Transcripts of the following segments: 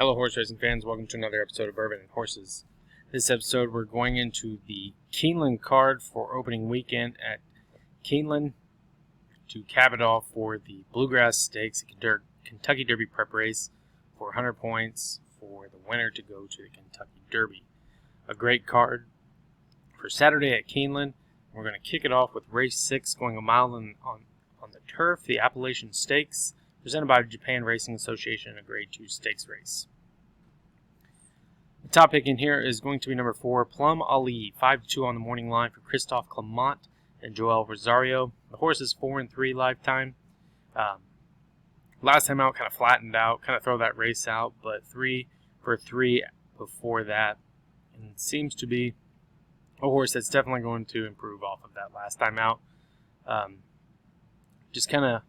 Hello horse racing fans, welcome to another episode of Bourbon and Horses. This episode we're going into the Keeneland card for opening weekend at Keeneland to cap it off for the Bluegrass Stakes, a Kentucky Derby prep race for 100 points for the winner to go to the Kentucky Derby. A great card for Saturday at Keeneland. We're going to kick it off with race 6 going a mile on the turf, the Appalachian Stakes, presented by the Japan Racing Association, a Grade 2 stakes race. The top pick in here is going to be number 4, Plum Ali, 5-2 on the morning line for Christophe Clement and Joel Rosario. The horse is 4-3 lifetime. Last time out, kind of flattened out, kind of throw that race out, but 3 for 3 before that. And it seems to be a horse that's definitely going to improve off of that last time out. Just kind of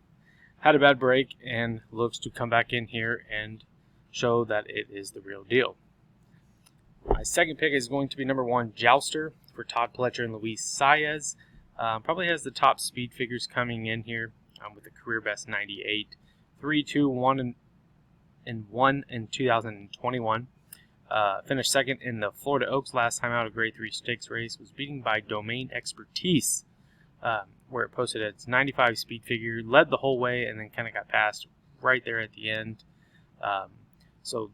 had a bad break and looks to come back in here and show that it is the real deal. My second pick is going to be number 1, Jouster, for Todd Pletcher and Luis Saez. Probably has the top speed figures coming in here with a career best 98. 3-2, 1 in 2021. Finished second in the Florida Oaks last time out, a Grade 3 stakes race. Was beaten by Domain Expertise, where it posted its 95 speed figure, led the whole way, and then kind of got passed right there at the end. So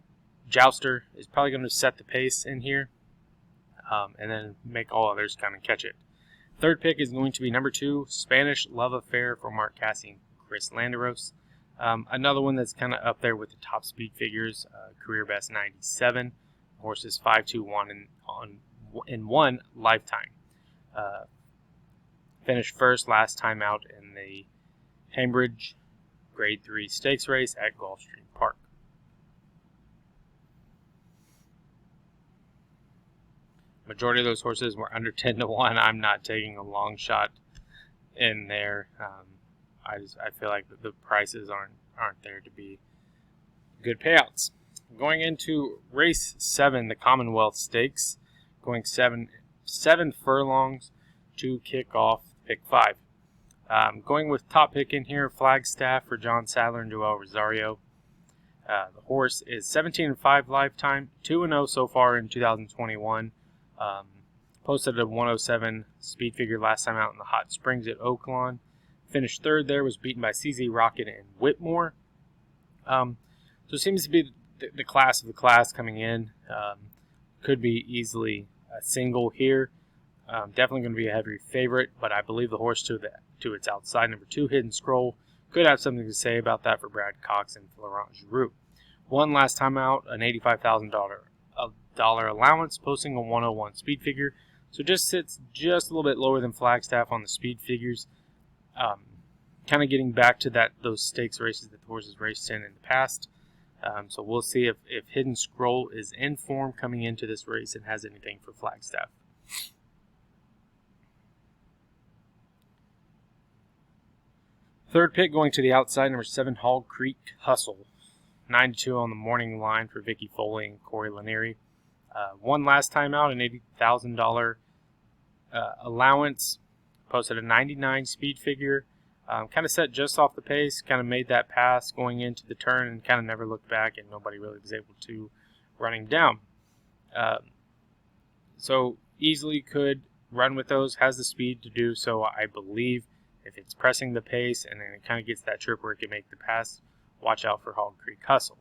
Jouster is probably going to set the pace in here, and then make all others come and catch it. Third pick is going to be number 2, Spanish Love Affair for Mark Casse and Chris Landeros. Another one that's kind of up there with the top speed figures, career best 97. Horse is 5-2, 1 in 1 lifetime. Finished first last time out in the Cambridge Grade 3 stakes race at Gulfstream Park. Majority of those horses were under 10-1. I'm not taking a long shot in there. I feel like the prices aren't there to be good payouts. Going into race 7, the Commonwealth Stakes, going seven furlongs to kick off pick 5. Going with top pick in here, Flagstaff for John Sadler and Joel Rosario. The horse is 17-5 lifetime, 2-0 so far in 2021. Posted a 107 speed figure last time out in the Hot Springs at Oaklawn. Finished third there, was beaten by CZ Rocket and Whitmore. So it seems to be the class of the class coming in. Could be easily a single here. Definitely going to be a heavy favorite, but I believe the horse to its outside, number 2, Hidden Scroll, could have something to say about that for Brad Cox and Florent Giroux. Won last time out, an $85,000 allowance, posting a 101 speed figure. So just sits just a little bit lower than Flagstaff on the speed figures. Kind of getting back to those stakes races that the horse has raced in the past. So we'll see if Hidden Scroll is in form coming into this race and has anything for Flagstaff. Third pick going to the outside, number 7, Hog Creek Hustle. 9-2 on the morning line for Vicky Foley and Corey Lanieri. Won last time out, an $80,000 allowance. Posted a 99 speed figure. Kind of set just off the pace. Kind of made that pass going into the turn and kind of never looked back, and nobody really was able to running down. So easily could run with those. Has the speed to do so, I believe. If it's pressing the pace and then it kind of gets that trip where it can make the pass, watch out for Hog Creek Hustle.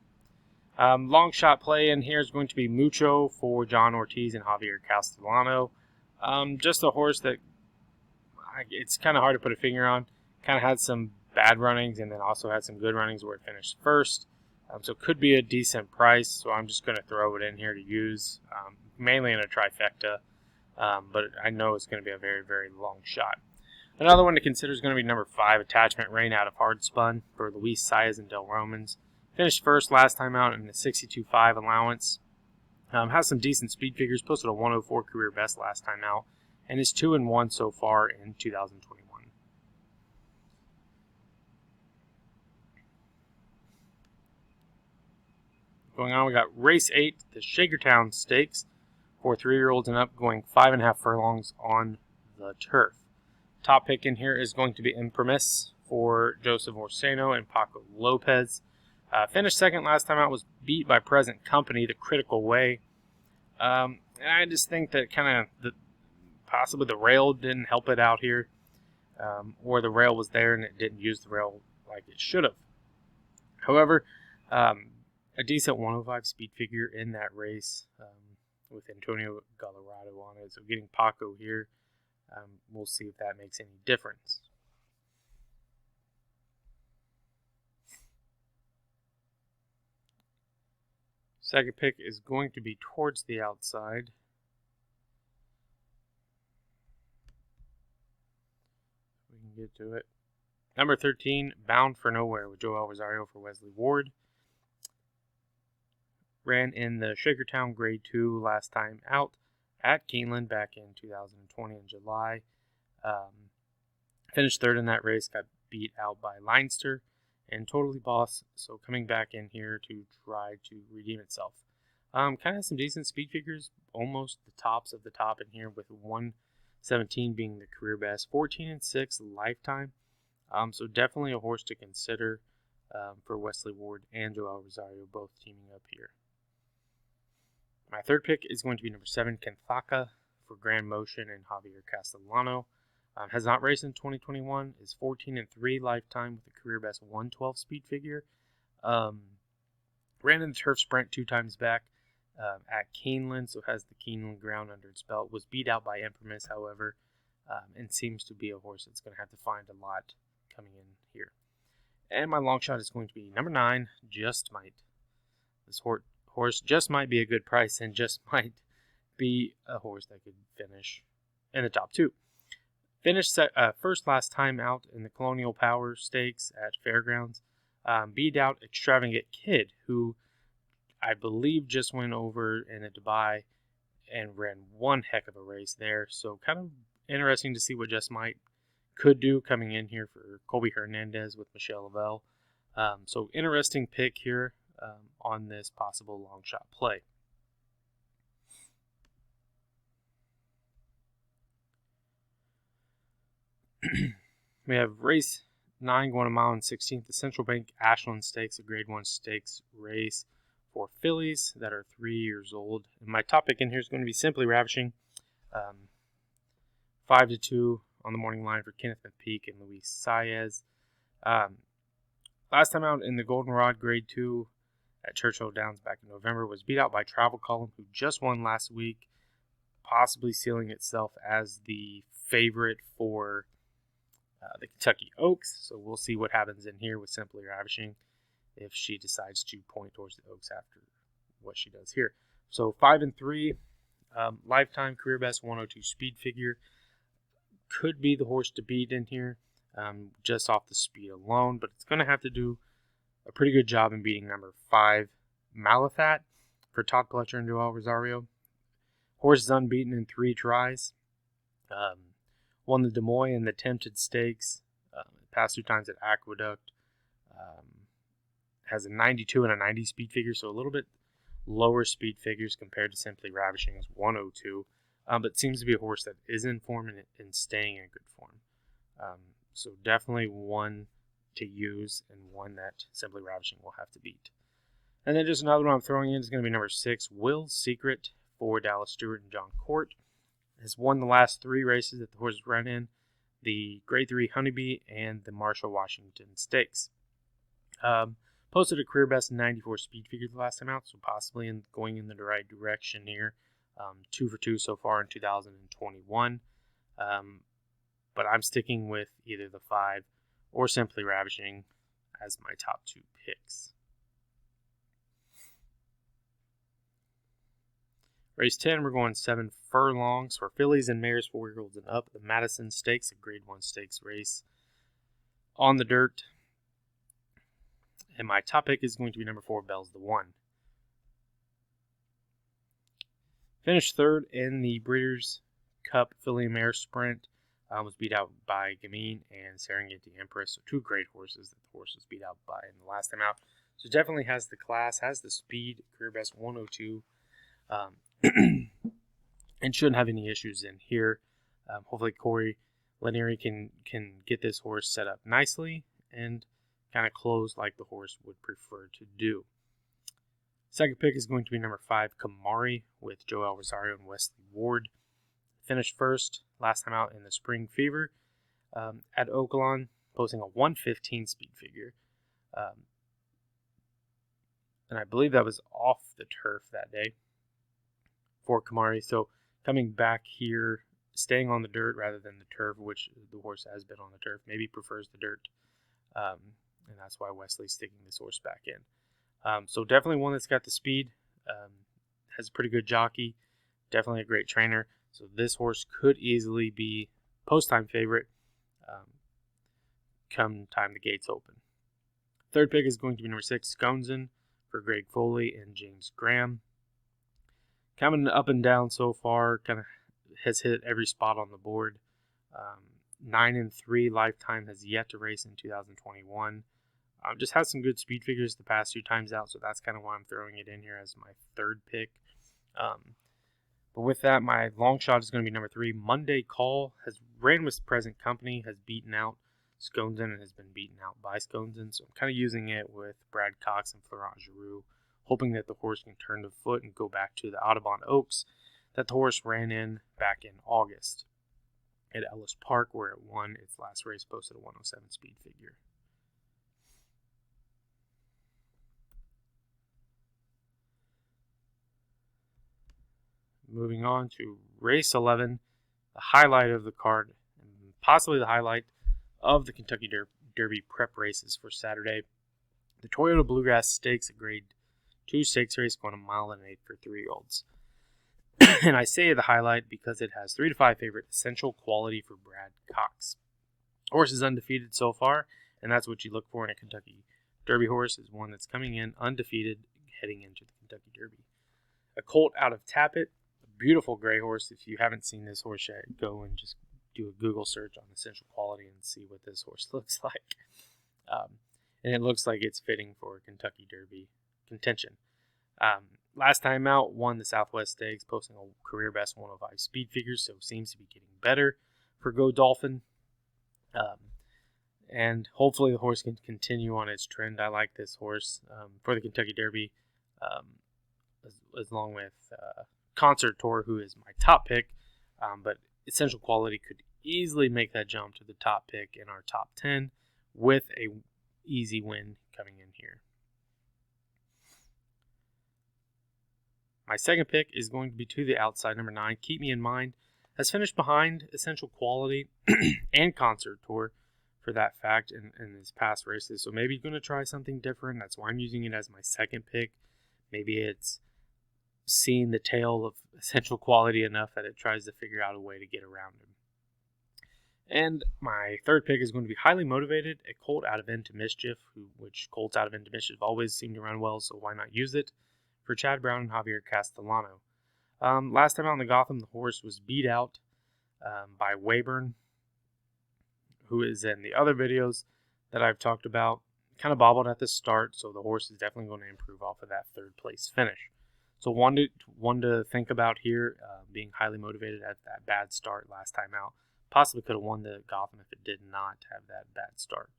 Long shot play in here is going to be Mucho for John Ortiz and Javier Castellano. Just a horse that it's kind of hard to put a finger on. Kind of had some bad runnings and then also had some good runnings where it finished first. So it could be a decent price, so I'm just going to throw it in here to use, mainly in a trifecta. But I know it's going to be a very, very long shot. Another one to consider is going to be number 5, Attachment Rain out of Hard Spun for Luis Saez and Del Romans. Finished first last time out in the 62.5 allowance. Has some decent speed figures. Posted a 104 career best last time out. And is 2-1 so far in 2021. Going on, we got race 8, the Shakertown Stakes. For 3-year-olds and up, going 5.5 furlongs on the turf. Top pick in here is going to be Imprimis for Joseph Orseno and Paco Lopez. Finished second last time out, was beat by Present Company the critical way. And I just think that possibly the rail didn't help it out here, or the rail was there and it didn't use the rail like it should have. However, a decent 105 speed figure in that race with Antonio Gallardo on it. So getting Paco here, we'll see if that makes any difference. Second pick is going to be towards the outside. We can get to it. Number 13, Bound for Nowhere with Joel Rosario for Wesley Ward. Ran in the Shakertown Grade 2 last time out at Keeneland back in 2020 in July. Finished third in that race, got beat out by Leinster and Totally Boss, so coming back in here to try to redeem itself. Kind of some decent speed figures, almost the tops of the top in here, with 117 being the career best, 14-6 lifetime. So definitely a horse to consider for Wesley Ward and Joel Rosario, both teaming up here. My third pick is going to be number 7, Kenthaka for Grand Motion and Javier Castellano. Has not raced in 2021, is 14-3 lifetime with a career best 112 speed figure. Ran in the turf sprint 2 times back at Keeneland, so has the Keeneland ground under its belt. Was beat out by Imprimis, however, and seems to be a horse that's going to have to find a lot coming in here. And my long shot is going to be number 9, Just Might. This horse just might be a good price and just might be a horse that could finish in the top 2. Finished first last time out in the Colonial Power Stakes at Fairgrounds. Beat out Extravagant Kid, who I believe just went over in a Dubai and ran one heck of a race there. So kind of interesting to see what Just Might could do coming in here for Colby Hernandez with Michelle Lavelle. So interesting pick here on this possible long shot play. We have race 9 going a mile and 16th, the Central Bank Ashland Stakes, a Grade 1 stakes race for fillies that are 3 years old. And my top pick in here is going to be Simply Ravishing. 5-2 on the morning line for Kenneth McPeak and Luis Saez. Last time out in the Goldenrod Grade 2 at Churchill Downs back in November, was beat out by Travel Column, who just won last week, possibly sealing itself as the favorite for the Kentucky Oaks. So we'll see what happens in here with Simply Ravishing if she decides to point towards the Oaks after what she does here. So 5-3, lifetime career best 102 speed figure. Could be the horse to beat in here just off the speed alone, but it's going to have to do a pretty good job in beating number 5, Malathat, for Todd Pletcher and Joel Rosario. Horse is unbeaten in 3 tries. Won the Des Moines and the Tempted Stakes. Passed 2 times at Aqueduct. Has a 92 and a 90 speed figure, so a little bit lower speed figures compared to Simply Ravishing's 102. But seems to be a horse that is in form and staying in good form. So definitely one to use and one that Simply Ravishing will have to beat. And then just another one I'm throwing in is going to be number 6, Will's Secret for Dallas Stewart and John Court. Has won the last 3 races that the horse has run in, the Grade 3 Honeybee and the Marshall Washington Stakes. Posted a career best 94 speed figure the last time out, so possibly going in the right direction here. 2 for 2 so far in 2021. But I'm sticking with either the 5 or Simply Ravishing as my top 2 picks. Race 10, we're going 7 furlongs for fillies and mares, 4-year-olds and up. The Madison Stakes, a Grade 1 stakes race on the dirt. And my top pick is going to be number 4, Bell's the One. Finished third in the Breeders' Cup Filly and Mare Sprint. Was beat out by Gamine and Serengeti Empress. So 2 great horses that the horse was beat out by in the last time out. So definitely has the class, has the speed, career best 102. And shouldn't have any issues in here. Hopefully Corey Lanieri can get this horse set up nicely and kind of close like the horse would prefer to do. Second pick is going to be number 5, Kamari, with Joel Rosario and Wesley Ward. Finished first last time out in the Spring Fever at Oaklawn, posting a 1:15 speed figure. And I believe that was off the turf that day for Kamari. So coming back here, staying on the dirt rather than the turf, which the horse has been on the turf, maybe prefers the dirt. And that's why Wesley's sticking this horse back in. So definitely one that's got the speed, has a pretty good jockey, definitely a great trainer. So this horse could easily be post-time favorite come time the gates open. Third pick is going to be number 6, Sconzen, for Greg Foley and James Graham. Coming up and down so far, kind of has hit every spot on the board. 9-3 lifetime, has yet to race in 2021. Just has some good speed figures the past few times out, so that's kind of why I'm throwing it in here as my third pick. But with that, my long shot is going to be number 3, Monday Call. Has ran with present company, has beaten out Sconzen and has been beaten out by Sconzen. So I'm kind of using it with Brad Cox and Florent Giroux, hoping that the horse can turn the foot and go back to the Audubon Oaks that the horse ran in back in August at Ellis Park, where it won its last race, posted a 107 speed figure. Moving on to race 11, the highlight of the card, and possibly the highlight of the Kentucky Derby prep races for Saturday. The Toyota Bluegrass Stakes, a grade 2 stakes race going a mile and 1/8 for 3-year-olds. And I say the highlight because it has 3 to 5 favorite Essential Quality for Brad Cox. Horse is undefeated so far, and that's what you look for in a Kentucky Derby horse, is one that's coming in undefeated heading into the Kentucky Derby. A colt out of Tappet, a beautiful gray horse. If you haven't seen this horse yet, go and just do a Google search on Essential Quality and see what this horse looks like. And it looks like it's fitting for Kentucky Derby contention. Last time out, won the Southwest Stakes, posting a career best 105 speed figures, so seems to be getting better for Go Dolphin. And hopefully the horse can continue on its trend. I like this horse for the Kentucky Derby, along with Concert Tour, who is my top pick. But Essential Quality could easily make that jump to the top pick in our top 10 with a easy win coming in here. My second pick is going to be to the outside, number 9, Keep Me in Mind. Has finished behind Essential Quality and Concert Tour, for that fact, in his past races. So maybe you're going to try something different. That's why I'm using it as my second pick. Maybe it's seen the tail of Essential Quality enough that it tries to figure out a way to get around him. And my third pick is going to be Highly Motivated, a colt out of Into Mischief, which colts out of Into Mischief always seem to run well, so why not use it, for Chad Brown and Javier Castellano. Last time out in the Gotham, the horse was beat out by Weyburn, who is in the other videos that I've talked about. Kind of bobbled at the start, so the horse is definitely going to improve off of that third place finish. So one to think about here, being Highly Motivated at that bad start last time out. Possibly could have won the Gotham if it did not have that bad start.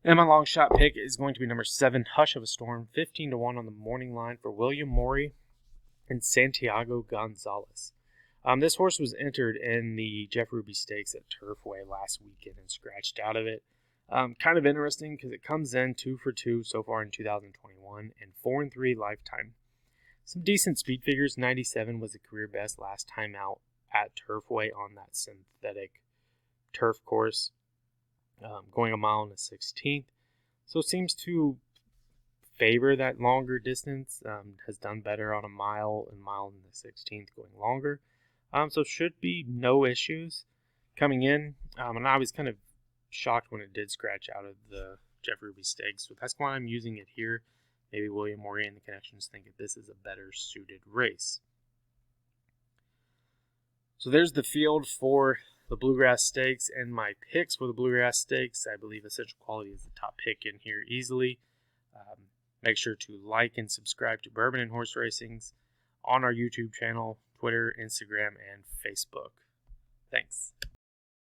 And my long shot pick is going to be number 7, Hush of a Storm, 15-1 on the morning line for William Morey and Santiago Gonzalez. This horse was entered in the Jeff Ruby Stakes at Turfway last weekend and scratched out of it. Kind of interesting because it comes in 2 for 2 so far in 2021 and 4-3 lifetime. Some decent speed figures. 97 was the career best last time out at Turfway on that synthetic turf course, going a mile and a 16th. So it seems to favor that longer distance. Has done better on a mile and the 16th going longer. So should be no issues coming in. And I was kind of shocked when it did scratch out of the Jeff Ruby Stakes. So that's why I'm using it here. Maybe William Morey and the connections think that this is a better suited race. So there's the field for the Bluegrass Stakes and my picks for the Bluegrass Stakes. I believe Essential Quality is the top pick in here easily. Make sure to like and subscribe to Bourbon and Horse Racings on our YouTube channel, Twitter, Instagram, and Facebook. Thanks.